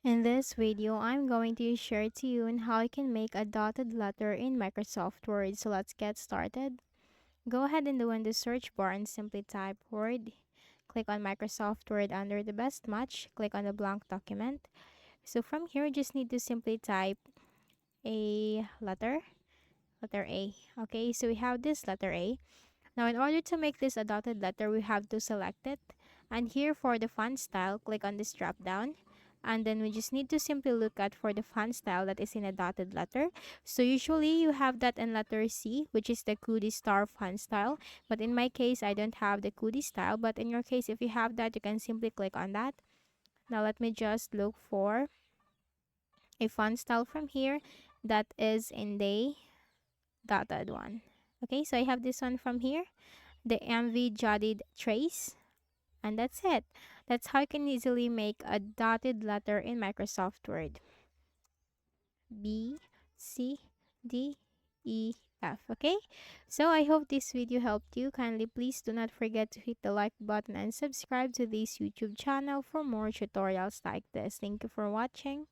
In this video, I'm going to share to you on how you can make a dotted letter in Microsoft Word. So let's get started. Go ahead and go in the search bar and simply type Word. Click on Microsoft Word under the best match. Click on the blank document. So from here, you just need to simply type a letter A. Okay, so we have this letter A. Now, in order to make this a dotted letter, we have to select it. And here for the font style, click on this drop down. And then we just need to simply look at for the font style that is in a dotted letter. So usually you have that in letter C, which is the Cudi star font style. But in my case, I don't have the Cudi style. But in your case, if you have that, you can simply click on that. Now let me just look for a font style from here that is in the dotted one. Okay, so I have this one from here, the MV Jotted Trace. And that's it. That's how you can easily make a dotted letter in Microsoft Word. B, C, D, E, F. Okay? So I hope this video helped you. Kindly please do not forget to hit the like button and subscribe to this YouTube channel for more tutorials like this. Thank you for watching.